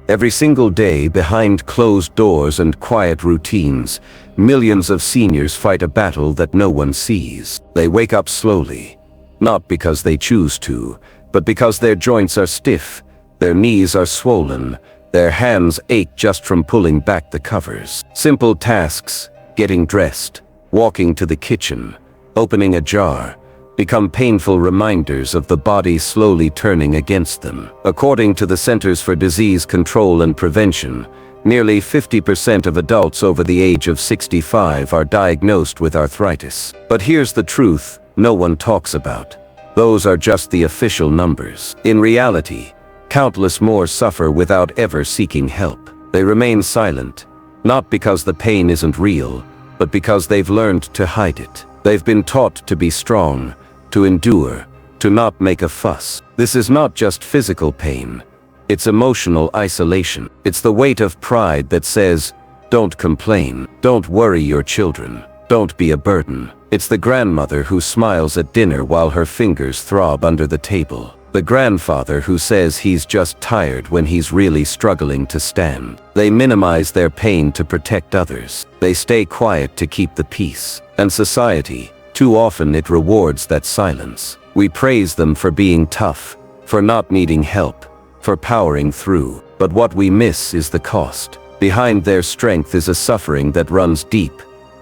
Every single day, behind closed doors and quiet routines, millions of seniors fight a battle that no one sees. They wake up slowly, not because they choose to, but because their joints are stiff, their knees are swollen, their hands ache just from pulling back the covers. Simple tasks, getting dressed, walking to the kitchen, opening a jar, become painful reminders of the body slowly turning against them. According to the Centers for Disease Control and Prevention, nearly 50% of adults over the age of 65 are diagnosed with arthritis. But here's the truth no one talks about. Those are just the official numbers. In reality, countless more suffer without ever seeking help. They remain silent, not because the pain isn't real, but because they've learned to hide it. They've been taught to be strong, to endure, to not make a fuss. This is not just physical pain. It's emotional isolation. It's the weight of pride that says, don't complain, don't worry your children, don't be a burden. It's the grandmother who smiles at dinner while her fingers throb under the table. The grandfather who says he's just tired when he's really struggling to stand. They minimize their pain to protect others. They stay quiet to keep the peace. And society, too often it rewards that silence. We praise them for being tough, for not needing help, for powering through. But what we miss is the cost. Behind their strength is a suffering that runs deep,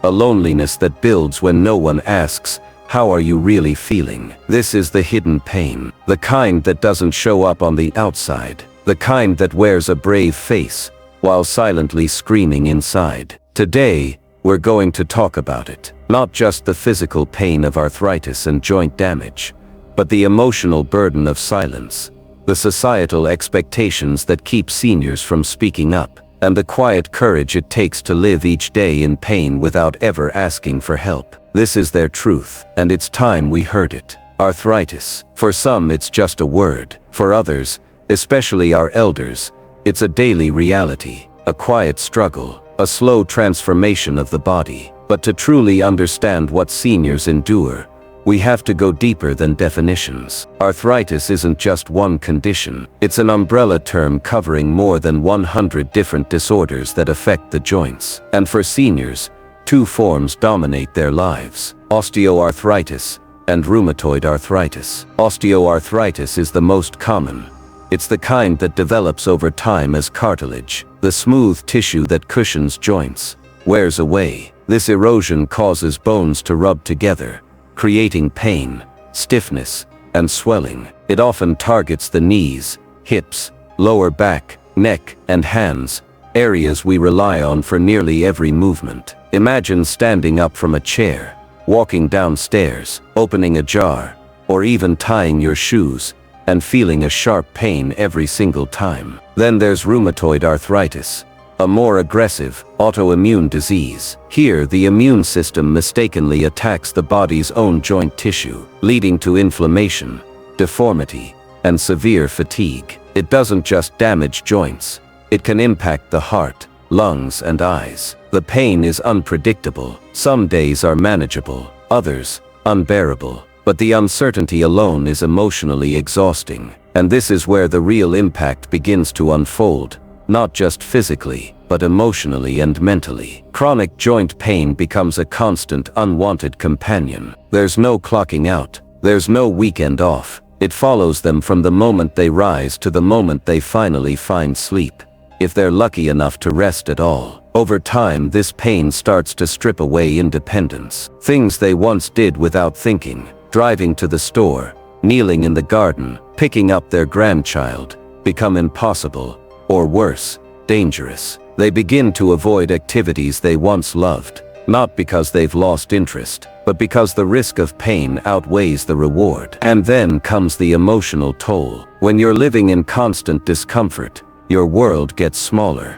a loneliness that builds when no one asks, how are you really feeling? This is the hidden pain, the kind that doesn't show up on the outside, the kind that wears a brave face while silently screaming inside. Today, we're going to talk about it. Not just the physical pain of arthritis and joint damage, but the emotional burden of silence, the societal expectations that keep seniors from speaking up, and the quiet courage it takes to live each day in pain without ever asking for help. This is their truth, and it's time we heard it. Arthritis. For some, it's just a word. For others, especially our elders, it's a daily reality, a quiet struggle, a slow transformation of the body. But to truly understand what seniors endure, we have to go deeper than definitions. Arthritis isn't just one condition. It's an umbrella term covering more than 100 different disorders that affect the joints. And for seniors, two forms dominate their lives: osteoarthritis and rheumatoid arthritis. Osteoarthritis is the most common. It's the kind that develops over time as cartilage, the smooth tissue that cushions joints, wears away. This erosion causes bones to rub together, creating pain, stiffness, and swelling. It often targets the knees, hips, lower back, neck, and hands, areas we rely on for nearly every movement. Imagine standing up from a chair, walking downstairs, opening a jar, or even tying your shoes, and feeling a sharp pain every single time. Then there's rheumatoid arthritis, a more aggressive, autoimmune disease. Here, the immune system mistakenly attacks the body's own joint tissue, leading to inflammation, deformity, and severe fatigue. It doesn't just damage joints, it can impact the heart, lungs, and eyes. The pain is unpredictable. Some days are manageable, others unbearable. But the uncertainty alone is emotionally exhausting. And this is where the real impact begins to unfold, not just physically, but emotionally and mentally. Chronic joint pain becomes a constant, unwanted companion. There's no clocking out. There's no weekend off. It follows them from the moment they rise to the moment they finally find sleep, if they're lucky enough to rest at all. Over time, this pain starts to strip away independence. Things they once did without thinking, driving to the store, kneeling in the garden, picking up their grandchild, become impossible, or worse, dangerous. They begin to avoid activities they once loved, not because they've lost interest, but because the risk of pain outweighs the reward. And then comes the emotional toll. When you're living in constant discomfort, your world gets smaller.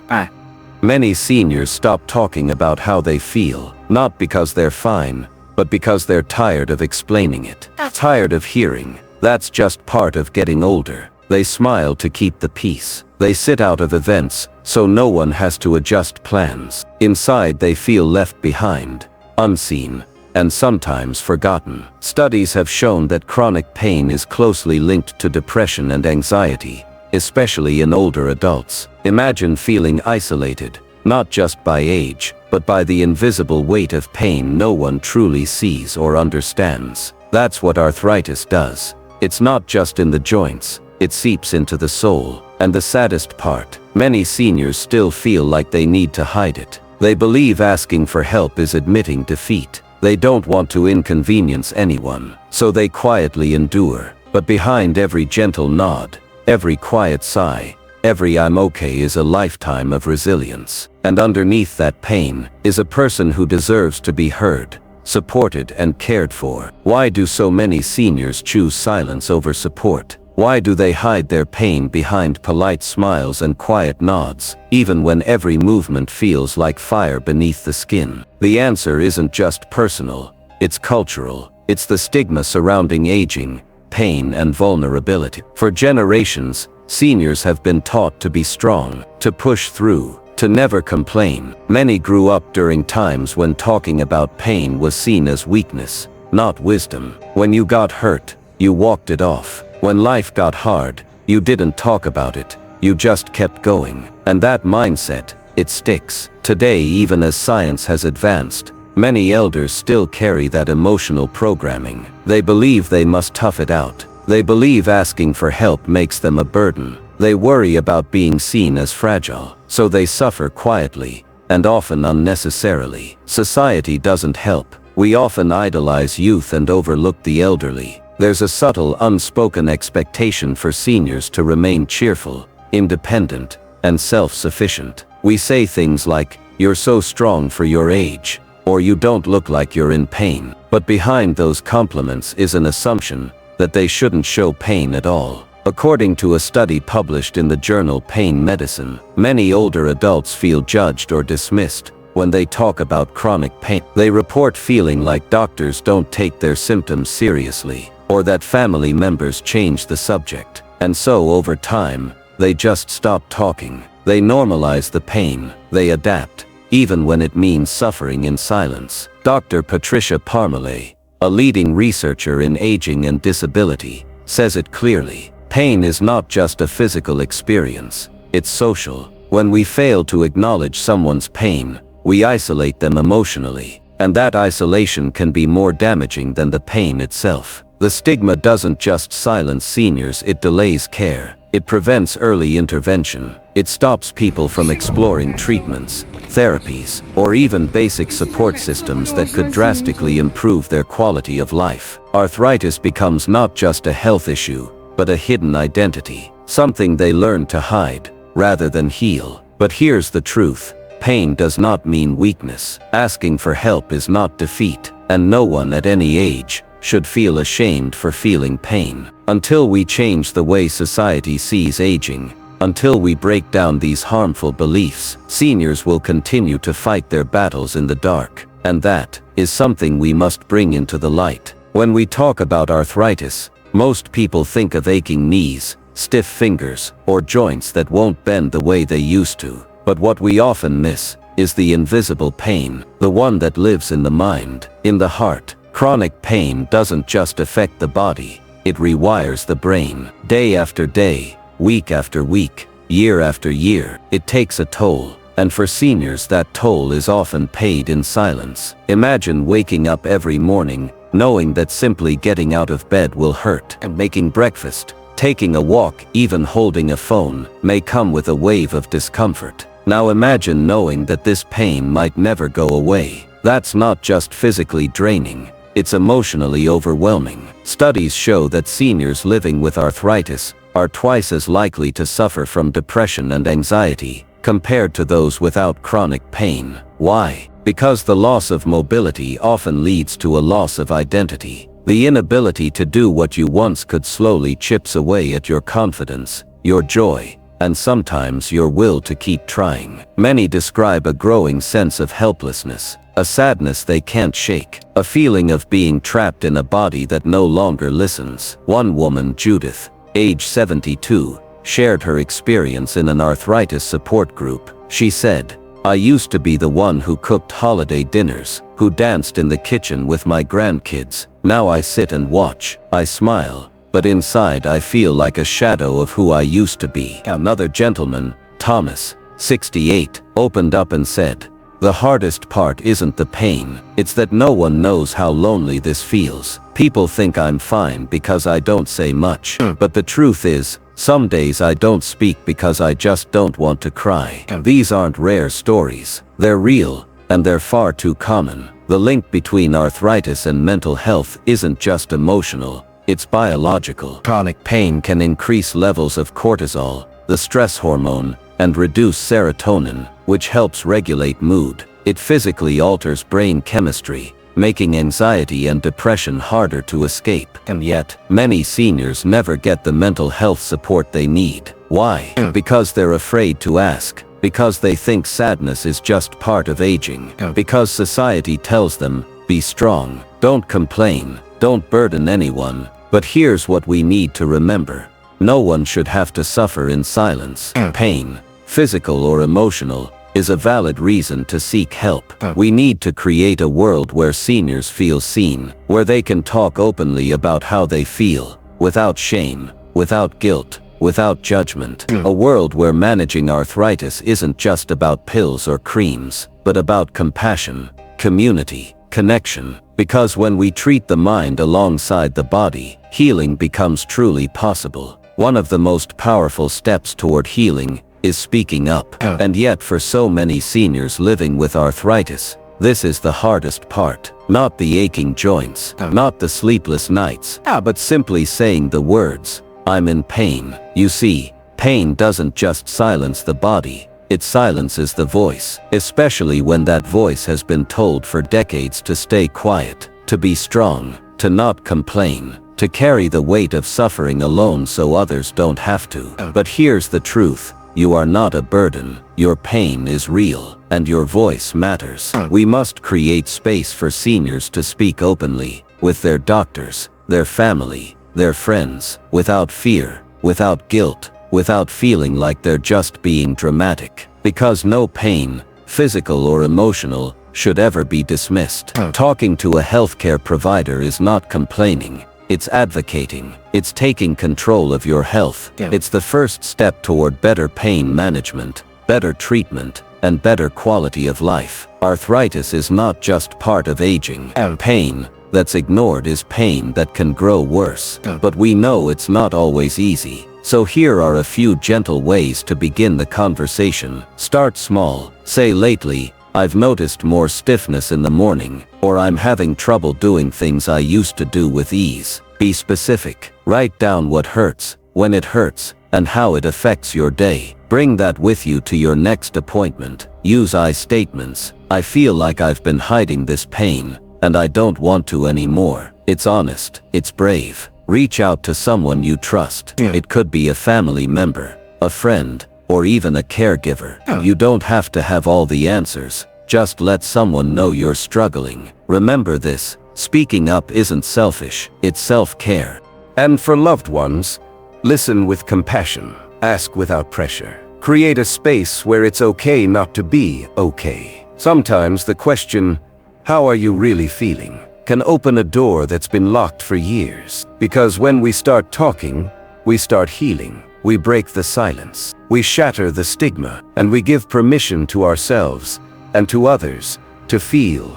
Many seniors stop talking about how they feel, not because they're fine, but because they're tired of explaining it. Tired of hearing, that's just part of getting older. They smile to keep the peace. They sit out of events, so no one has to adjust plans. Inside, they feel left behind, unseen, and sometimes forgotten. Studies have shown that chronic pain is closely linked to depression and anxiety, especially in older adults. Imagine feeling isolated, not just by age, but by the invisible weight of pain no one truly sees or understands. That's what arthritis does. It's not just in the joints, it seeps into the soul. And the saddest part, many seniors still feel like they need to hide it. They believe asking for help is admitting defeat. They don't want to inconvenience anyone, so they quietly endure. But behind every gentle nod, every quiet sigh, every "I'm okay" is a lifetime of resilience. And underneath that pain is a person who deserves to be heard, supported and cared for. Why do so many seniors choose silence over support? Why do they hide their pain behind polite smiles and quiet nods, even when every movement feels like fire beneath the skin? The answer isn't just personal, it's cultural. It's the stigma surrounding aging, pain and vulnerability. For generations, seniors have been taught to be strong, to push through, to never complain. Many grew up during times when talking about pain was seen as weakness, not wisdom. When you got hurt, you walked it off. When life got hard, you didn't talk about it, you just kept going. And that mindset, it sticks. Today, even as science has advanced, many elders still carry that emotional programming. They believe they must tough it out. They believe asking for help makes them a burden. They worry about being seen as fragile, so they suffer quietly, and often unnecessarily. Society doesn't help. We often idolize youth and overlook the elderly. There's a subtle, unspoken expectation for seniors to remain cheerful, independent, and self-sufficient. We say things like, "You're so strong for your age," or "You don't look like you're in pain." But behind those compliments is an assumption that they shouldn't show pain at all. According to a study published in the journal Pain Medicine, many older adults feel judged or dismissed when they talk about chronic pain. They report feeling like doctors don't take their symptoms seriously, or that family members change the subject. And so over time, they just stop talking. They normalize the pain. They adapt, even when it means suffering in silence. Dr. Patricia Parmalee, a leading researcher in aging and disability, says it clearly. Pain is not just a physical experience, it's social. When we fail to acknowledge someone's pain, we isolate them emotionally, and that isolation can be more damaging than the pain itself. The stigma doesn't just silence seniors, it delays care. It prevents early intervention. It stops people from exploring treatments, therapies, or even basic support systems that could drastically improve their quality of life. Arthritis becomes not just a health issue, but a hidden identity, something they learn to hide, rather than heal. But here's the truth. Pain does not mean weakness. Asking for help is not defeat, and no one at any age should feel ashamed for feeling pain. Until we change the way society sees aging, until we break down these harmful beliefs, seniors will continue to fight their battles in the dark. And that is something we must bring into the light. When we talk about arthritis, most people think of aching knees, stiff fingers, or joints that won't bend the way they used to. But what we often miss is the invisible pain, the one that lives in the mind, in the heart. Chronic pain doesn't just affect the body, it rewires the brain. Day after day, week after week, year after year, it takes a toll. And for seniors, that toll is often paid in silence. Imagine waking up every morning, knowing that simply getting out of bed will hurt, and making breakfast, taking a walk, even holding a phone, may come with a wave of discomfort. Now imagine knowing that this pain might never go away. That's not just physically draining, it's emotionally overwhelming. Studies show that seniors living with arthritis are twice as likely to suffer from depression and anxiety compared to those without chronic pain. Why? Because the loss of mobility often leads to a loss of identity. The inability to do what you once could slowly chips away at your confidence, your joy, and sometimes your will to keep trying. Many describe a growing sense of helplessness, a sadness they can't shake, a feeling of being trapped in a body that no longer listens. One woman, Judith, age 72, shared her experience in an arthritis support group. She said, "I used to be the one who cooked holiday dinners, who danced in the kitchen with my grandkids. Now I sit and watch. I smile, but inside I feel like a shadow of who I used to be. Another gentleman, Thomas, 68, opened up and said, "The hardest part isn't the pain, it's that no one knows how lonely this feels. People think I'm fine because I don't say much, but the truth is, some days I don't speak because I just don't want to cry." These aren't rare stories, they're real, and they're far too common. The link between arthritis and mental health isn't just emotional, it's biological. Chronic pain can increase levels of cortisol, the stress hormone, and reduce serotonin, which helps regulate mood. It physically alters brain chemistry, making anxiety and depression harder to escape. And yet, many seniors never get the mental health support they need. Why? Because they're afraid to ask. Because they think sadness is just part of aging. Because society tells them, be strong, don't complain, don't burden anyone. But here's what we need to remember. No one should have to suffer in silence. Pain, physical or emotional, is a valid reason to seek help. We need to create a world where seniors feel seen, where they can talk openly about how they feel, without shame, without guilt, without judgment. A world where managing arthritis isn't just about pills or creams, but about compassion, community, connection. Because when we treat the mind alongside the body, healing becomes truly possible. One of the most powerful steps toward healing is speaking up. And yet for so many seniors living with arthritis, this is the hardest part. Not the aching joints, not the sleepless nights, but simply saying the words, "I'm in pain." You see, pain doesn't just silence the body, it silences the voice, especially when that voice has been told for decades to stay quiet, to be strong, to not complain, to carry the weight of suffering alone so others don't have to. But here's the truth. You are not a burden, your pain is real, and your voice matters. We must create space for seniors to speak openly, with their doctors, their family, their friends, without fear, without guilt, without feeling like they're just being dramatic. Because no pain, physical or emotional, should ever be dismissed. Talking to a healthcare provider is not complaining. It's advocating. It's taking control of your health. It's the first step toward better pain management, better treatment, and better quality of life. Arthritis is not just part of aging. Pain that's ignored is pain that can grow worse. But we know it's not always easy. So here are a few gentle ways to begin the conversation. Start small. Say lately, "I've noticed more stiffness in the morning," or "I'm having trouble doing things I used to do with ease." Be specific. Write down what hurts, when it hurts, and how it affects your day. Bring that with you to your next appointment. Use I statements. "I feel like I've been hiding this pain, and I don't want to anymore." It's honest. It's brave. Reach out to someone you trust. It could be a family member, a friend, or even a caregiver. You don't have to have all the answers. Just let someone know you're struggling. Remember this, speaking up isn't selfish, it's self-care. And for loved ones, listen with compassion. Ask without pressure. Create a space where it's okay not to be okay. Sometimes the question, "How are you really feeling?" can open a door that's been locked for years. Because when we start talking, we start healing. We break the silence. We shatter the stigma, and we give permission to ourselves and to others to feel,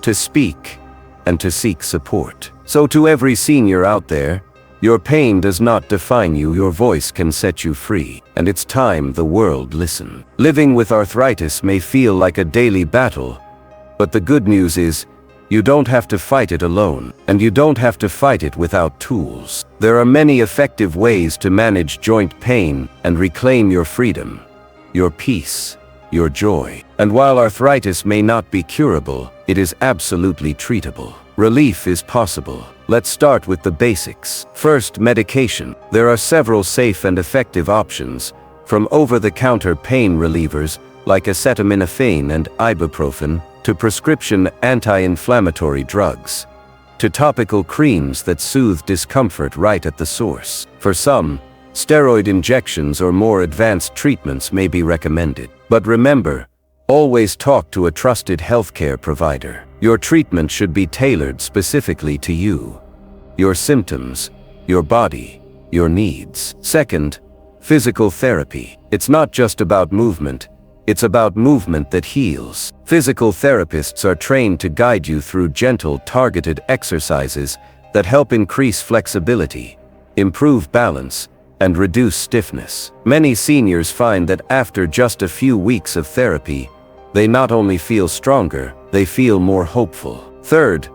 to speak, and to seek support. So to every senior out there, your pain does not define you, your voice can set you free. And it's time the world listen. Living with arthritis may feel like a daily battle, but the good news is, you don't have to fight it alone, and you don't have to fight it without tools. There are many effective ways to manage joint pain and reclaim your freedom, your peace, your joy. And while arthritis may not be curable, it is absolutely treatable. Relief is possible. Let's start with the basics. First, medication. There are several safe and effective options, from over-the-counter pain relievers like acetaminophen and ibuprofen, to prescription anti-inflammatory drugs, to topical creams that soothe discomfort right at the source. For some, steroid injections or more advanced treatments may be recommended. But remember, always talk to a trusted healthcare provider. Your treatment should be tailored specifically to you, your symptoms, your body, your needs. Second, physical therapy. It's not just about movement, it's about movement that heals. Physical therapists are trained to guide you through gentle, targeted exercises that help increase flexibility, improve balance, and reduce stiffness. Many seniors find that after just a few weeks of therapy, they not only feel stronger, they feel more hopeful. Third,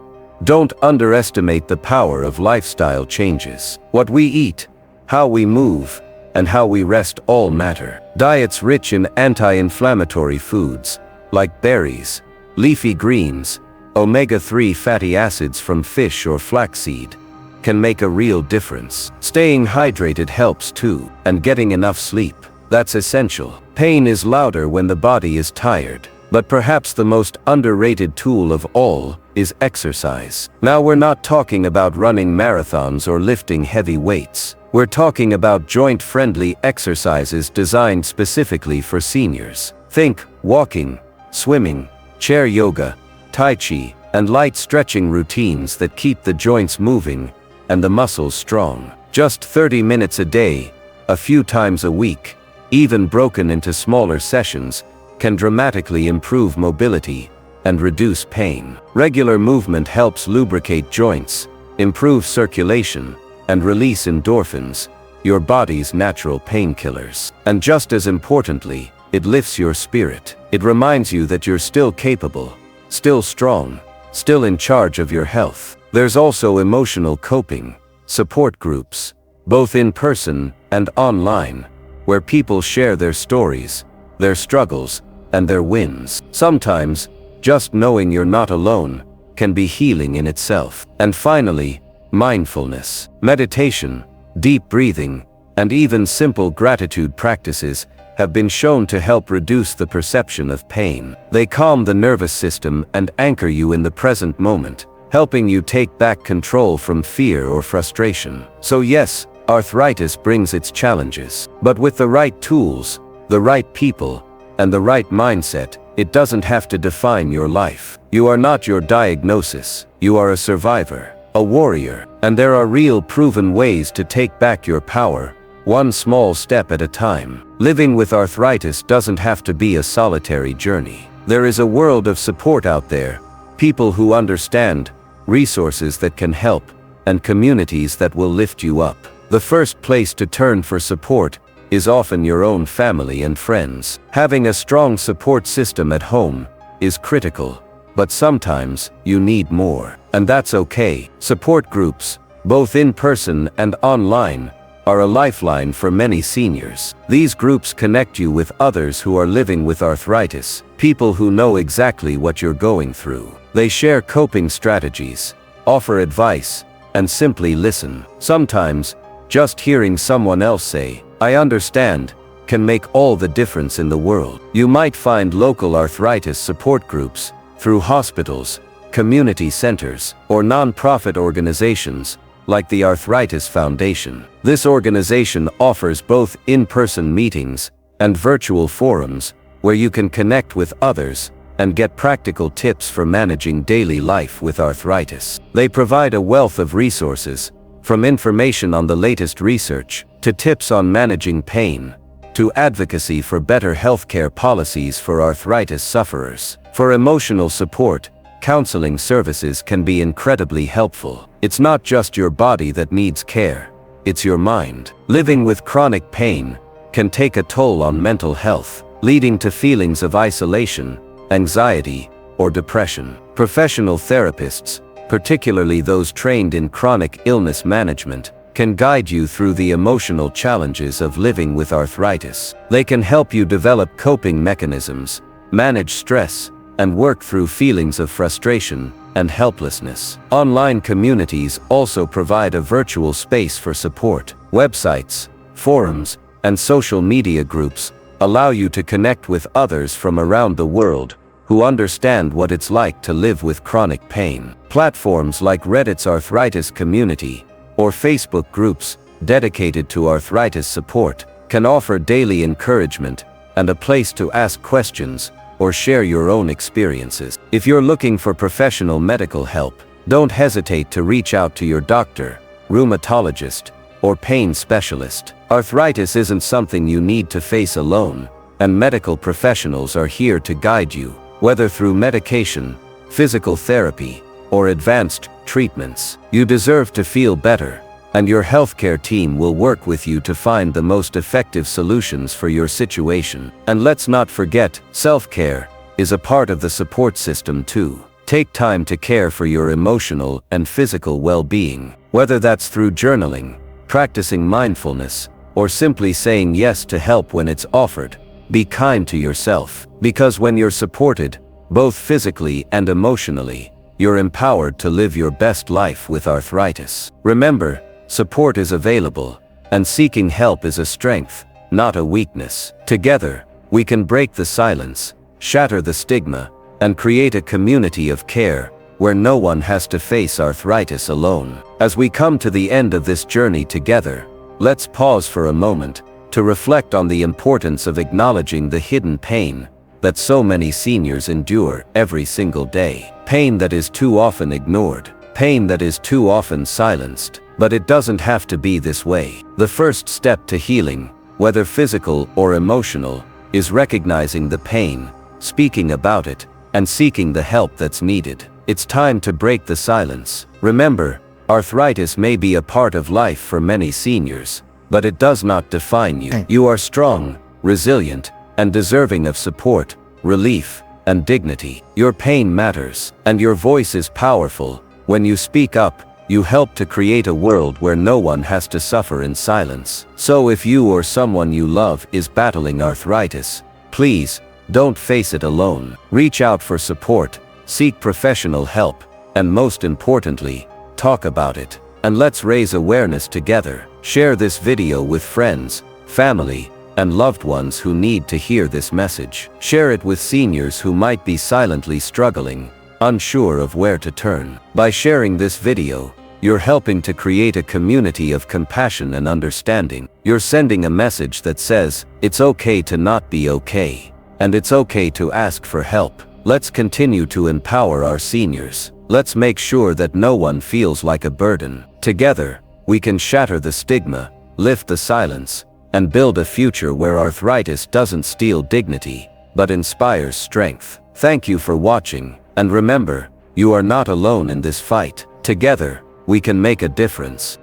don't underestimate the power of lifestyle changes. What we eat, how we move, and how we rest all matter. Diets rich in anti-inflammatory foods, like berries, leafy greens, omega-3 fatty acids from fish or flaxseed, can make a real difference. Staying hydrated helps too, and getting enough sleep. That's essential. Pain is louder when the body is tired, but perhaps the most underrated tool of all is exercise. Now we're not talking about running marathons or lifting heavy weights. We're talking about joint-friendly exercises designed specifically for seniors. Think walking, swimming, chair yoga, tai chi, and light stretching routines that keep the joints moving and the muscles strong. Just 30 minutes a day, a few times a week, even broken into smaller sessions, can dramatically improve mobility and reduce pain. Regular movement helps lubricate joints, improve circulation, and release endorphins, your body's natural painkillers. And just as importantly, it lifts your spirit. It reminds you that you're still capable, still strong, still in charge of your health. There's also emotional coping, support groups, both in person and online, where people share their stories, their struggles, and their wins. Sometimes, just knowing you're not alone can be healing in itself. And finally, mindfulness. Meditation, deep breathing, and even simple gratitude practices have been shown to help reduce the perception of pain. They calm the nervous system and anchor you in the present moment, helping you take back control from fear or frustration. So yes, arthritis brings its challenges, but with the right tools, the right people, and the right mindset, it doesn't have to define your life. You are not your diagnosis. You are a survivor, a warrior, and there are real proven ways to take back your power, one small step at a time. Living with arthritis doesn't have to be a solitary journey. There is a world of support out there, people who understand, resources that can help, and communities that will lift you up. The first place to turn for support is often your own family and friends. Having a strong support system at home is critical, but sometimes you need more. And that's okay. Support groups, both in person and online, are a lifeline for many seniors. These groups connect you with others who are living with arthritis, people who know exactly what you're going through. They share coping strategies, offer advice, and simply listen. Sometimes, just hearing someone else say, "I understand," can make all the difference in the world. You might find local arthritis support groups through hospitals, community centers, or non-profit organizations like the Arthritis Foundation. This organization offers both in-person meetings and virtual forums where you can connect with others and get practical tips for managing daily life with arthritis. They provide a wealth of resources, from information on the latest research, to tips on managing pain, to advocacy for better healthcare policies for arthritis sufferers. For emotional support, counseling services can be incredibly helpful. It's not just your body that needs care, it's your mind. Living with chronic pain can take a toll on mental health, leading to feelings of isolation, anxiety, or depression. Professional therapists, particularly those trained in chronic illness management, can guide you through the emotional challenges of living with arthritis. They can help you develop coping mechanisms, manage stress, and work through feelings of frustration and helplessness. Online communities also provide a virtual space for support. Websites, forums, and social media groups allow you to connect with others from around the world who understand what it's like to live with chronic pain. Platforms like Reddit's arthritis community or Facebook groups dedicated to arthritis support can offer daily encouragement and a place to ask questions or share your own experiences. If you're looking for professional medical help, don't hesitate to reach out to your doctor rheumatologist, or pain specialist. Arthritis isn't something you need to face alone, and medical professionals are here to guide you, whether through medication, physical therapy, or advanced treatments. You deserve to feel better, and your healthcare team will work with you to find the most effective solutions for your situation. And let's not forget, self-care is a part of the support system too. Take time to care for your emotional and physical well-being, whether that's through journaling, practicing mindfulness, or simply saying yes to help when it's offered. Be kind to yourself, because when you're supported, both physically and emotionally, you're empowered to live your best life with arthritis. Remember, support is available, and seeking help is a strength, not a weakness. Together, we can break the silence, shatter the stigma, and create a community of care where no one has to face arthritis alone. As we come to the end of this journey together, let's pause for a moment to reflect on the importance of acknowledging the hidden pain that so many seniors endure every single day. Pain that is too often ignored, pain that is too often silenced. But it doesn't have to be this way. The first step to healing, whether physical or emotional, is recognizing the pain, speaking about it, and seeking the help that's needed. It's time to break the silence. Remember, arthritis may be a part of life for many seniors, but it does not define you. You are strong, resilient, and deserving of support, relief, and dignity. Your pain matters, and your voice is powerful. When you speak up, you help to create a world where no one has to suffer in silence. So if you or someone you love is battling arthritis, please, don't face it alone. Reach out for support, seek professional help, and most importantly, talk about it. And let's raise awareness together. Share this video with friends, family, and loved ones who need to hear this message. Share it with seniors who might be silently struggling, unsure of where to turn. By sharing this video, you're helping to create a community of compassion and understanding. You're sending a message that says, it's okay to not be okay, and it's okay to ask for help. Let's continue to empower our seniors. Let's make sure that no one feels like a burden. Together, we can shatter the stigma, lift the silence, and build a future where arthritis doesn't steal dignity, but inspires strength. Thank you for watching, and remember, you are not alone in this fight. Together, we can make a difference.